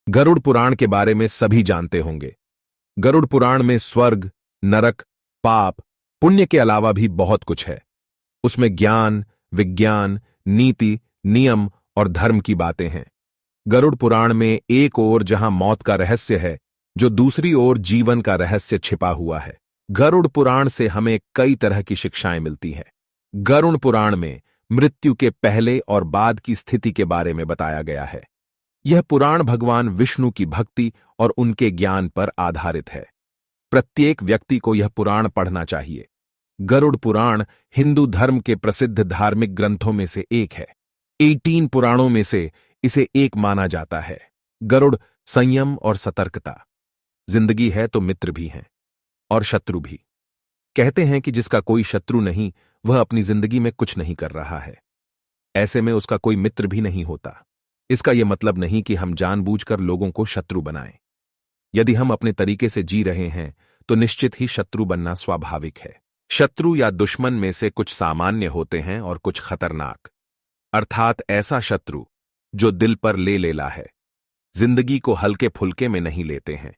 गरुड़ पुराण के बारे में सभी जानते होंगे। गरुड़ पुराण में स्वर्ग, नरक, पाप, पुण्य के अलावा भी बहुत कुछ है। उसमें ज्ञान, विज्ञान, नीति, नियम और धर्म की बातें हैं। गरुड़ पुराण में एक ओर जहां मौत का रहस्य है, जो दूसरी ओर जीवन का रहस्य छिपा हुआ है। गरुड़ पुराण से हमें कई तरह की शिक्षाएं मिलती हैं। गरुड़ पुराण में मृत्यु के पहले और बाद की स्थिति के बारे में बताया गया है। यह पुराण भगवान विष्णु की भक्ति और उनके ज्ञान पर आधारित है। प्रत्येक व्यक्ति को यह पुराण पढ़ना चाहिए। गरुड़ पुराण हिंदू धर्म के प्रसिद्ध धार्मिक ग्रंथों में से एक है। 18 पुराणों में से इसे एक माना जाता है। गरुड़ संयम और सतर्कता। जिंदगी है तो मित्र भी हैं और शत्रु भी। कहते हैं कि जिसका कोई शत्रु नहीं, वह अपनी जिंदगी में कुछ नहीं कर रहा है। ऐसे में उसका कोई मित्र भी नहीं होता। इसका यह मतलब नहीं कि हम जानबूझकर लोगों को शत्रु बनाएं। यदि हम अपने तरीके से जी रहे हैं तो निश्चित ही शत्रु बनना स्वाभाविक है। शत्रु या दुश्मन में से कुछ सामान्य होते हैं और कुछ खतरनाक, अर्थात ऐसा शत्रु जो दिल पर ले लेला है, जिंदगी को हल्के फुल्के में नहीं लेते हैं।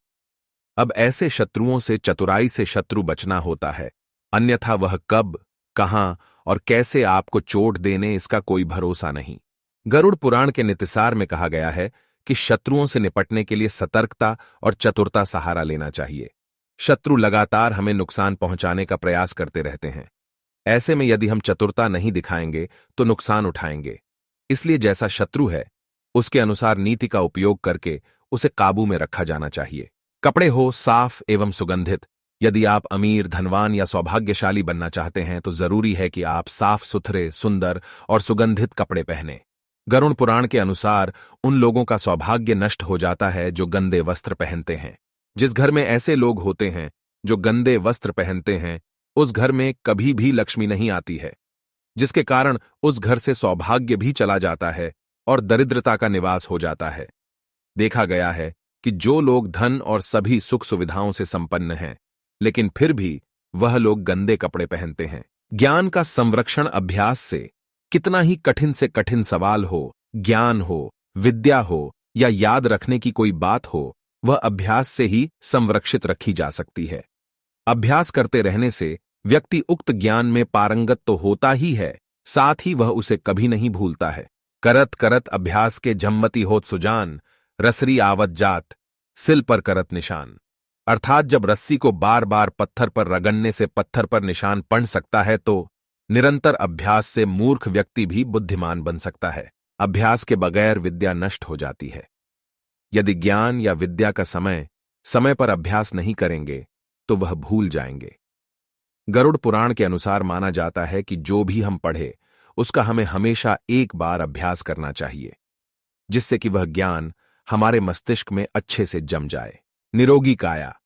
अब ऐसे शत्रुओं से चतुराई से शत्रु बचना होता है, अन्यथा वह कब, कहां और कैसे आपको चोट देने, इसका कोई भरोसा नहीं। गरुड़ पुराण के नितिसार में कहा गया है कि शत्रुओं से निपटने के लिए सतर्कता और चतुरता सहारा लेना चाहिए। शत्रु लगातार हमें नुकसान पहुंचाने का प्रयास करते रहते हैं। ऐसे में यदि हम चतुरता नहीं दिखाएंगे तो नुकसान उठाएंगे। इसलिए जैसा शत्रु है, उसके अनुसार नीति का उपयोग करके उसे काबू में रखा जाना चाहिए। कपड़े हो साफ एवं सुगंधित। यदि आप अमीर, धनवान या सौभाग्यशाली बनना चाहते हैं तो जरूरी है कि आप साफ सुथरे, सुंदर और सुगंधित कपड़े पहनें। गरुड़ पुराण के अनुसार उन लोगों का सौभाग्य नष्ट हो जाता है जो गंदे वस्त्र पहनते हैं। जिस घर में ऐसे लोग होते हैं जो गंदे वस्त्र पहनते हैं, उस घर में कभी भी लक्ष्मी नहीं आती है, जिसके कारण उस घर से सौभाग्य भी चला जाता है और दरिद्रता का निवास हो जाता है। देखा गया है कि जो लोग धन और सभी सुख सुविधाओं से संपन्न हैं, लेकिन फिर भी वह लोग गंदे कपड़े पहनते हैं। ज्ञान का संरक्षण अभ्यास से, कितना ही कठिन से कठिन सवाल हो, ज्ञान हो, विद्या हो या याद रखने की कोई बात हो, वह अभ्यास से ही संरक्षित रखी जा सकती है। अभ्यास करते रहने से व्यक्ति उक्त ज्ञान में पारंगत तो होता ही है, साथ ही वह उसे कभी नहीं भूलता है। करत करत अभ्यास के जम्मति होत सुजान, रसरी आवत जात, सिल पर करत निशान। अर्थात जब रस्सी को बार बार पत्थर पर रगड़ने से पत्थर पर निशान पड़ सकता है, तो निरंतर अभ्यास से मूर्ख व्यक्ति भी बुद्धिमान बन सकता है। अभ्यास के बगैर विद्या नष्ट हो जाती है। यदि ज्ञान या विद्या का समय समय पर अभ्यास नहीं करेंगे तो वह भूल जाएंगे। गरुड़ पुराण के अनुसार माना जाता है कि जो भी हम पढ़े उसका हमें हमेशा एक बार अभ्यास करना चाहिए, जिससे कि वह ज्ञान हमारे मस्तिष्क में अच्छे से जम जाए। निरोगी काया।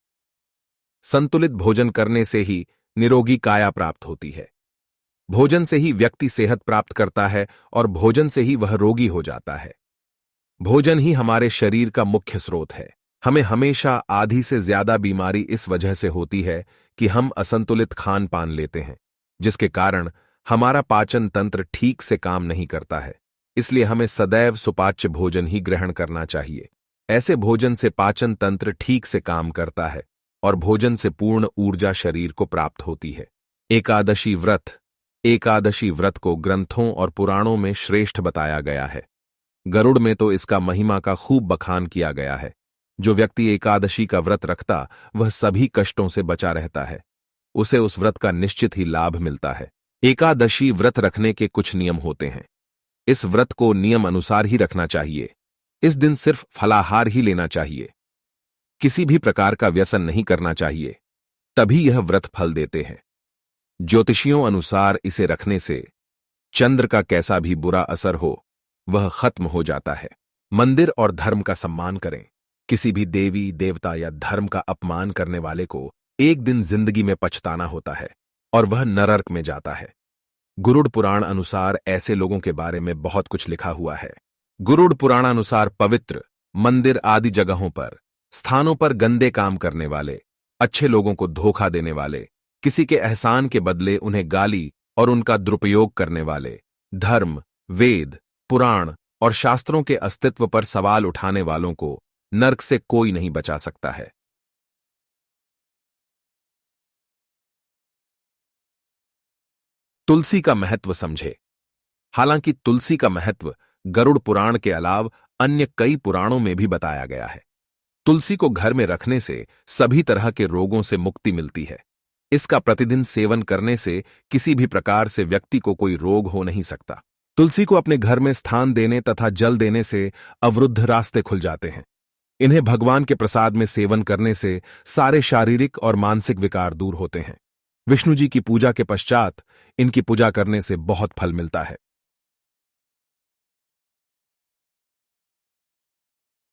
संतुलित भोजन करने से ही निरोगी काया प्राप्त होती है। भोजन से ही व्यक्ति सेहत प्राप्त करता है और भोजन से ही वह रोगी हो जाता है। भोजन ही हमारे शरीर का मुख्य स्रोत है। हमें हमेशा आधी से ज्यादा बीमारी इस वजह से होती है कि हम असंतुलित खान पान लेते हैं, जिसके कारण हमारा पाचन तंत्र ठीक से काम नहीं करता है। इसलिए हमें सदैव सुपाच्य भोजन ही ग्रहण करना चाहिए। ऐसे भोजन से पाचन तंत्र ठीक से काम करता है और भोजन से पूर्ण ऊर्जा शरीर को प्राप्त होती है। एकादशी व्रत। एकादशी व्रत को ग्रंथों और पुराणों में श्रेष्ठ बताया गया है। गरुड़ में तो इसका महिमा का खूब बखान किया गया है। जो व्यक्ति एकादशी का व्रत रखता, वह सभी कष्टों से बचा रहता है। उसे उस व्रत का निश्चित ही लाभ मिलता है। एकादशी व्रत रखने के कुछ नियम होते हैं। इस व्रत को नियम अनुसार ही रखना चाहिए। इस दिन सिर्फ फलाहार ही लेना चाहिए। किसी भी प्रकार का व्यसन नहीं करना चाहिए, तभी यह व्रत फल देते हैं। ज्योतिषियों अनुसार इसे रखने से चंद्र का कैसा भी बुरा असर हो, वह खत्म हो जाता है। मंदिर और धर्म का सम्मान करें। किसी भी देवी, देवता या धर्म का अपमान करने वाले को एक दिन जिंदगी में पछताना होता है और वह नरक में जाता है। गरुड़ पुराण अनुसार ऐसे लोगों के बारे में बहुत कुछ लिखा हुआ है। गरुड़ पुराणानुसार पवित्र मंदिर आदि जगहों पर, स्थानों पर गंदे काम करने वाले, अच्छे लोगों को धोखा देने वाले, किसी के एहसान के बदले उन्हें गाली और उनका दुरुपयोग करने वाले, धर्म, वेद, पुराण और शास्त्रों के अस्तित्व पर सवाल उठाने वालों को नरक से कोई नहीं बचा सकता है। तुलसी का महत्व समझे। हालांकि तुलसी का महत्व गरुड़ पुराण के अलावा अन्य कई पुराणों में भी बताया गया है। तुलसी को घर में रखने से सभी तरह के रोगों से मुक्ति मिलती है। इसका प्रतिदिन सेवन करने से किसी भी प्रकार से व्यक्ति को कोई रोग हो नहीं सकता। तुलसी को अपने घर में स्थान देने तथा जल देने से अवरुद्ध रास्ते खुल जाते हैं। इन्हें भगवान के प्रसाद में सेवन करने से सारे शारीरिक और मानसिक विकार दूर होते हैं। विष्णु जी की पूजा के पश्चात इनकी पूजा करने से बहुत फल मिलता है।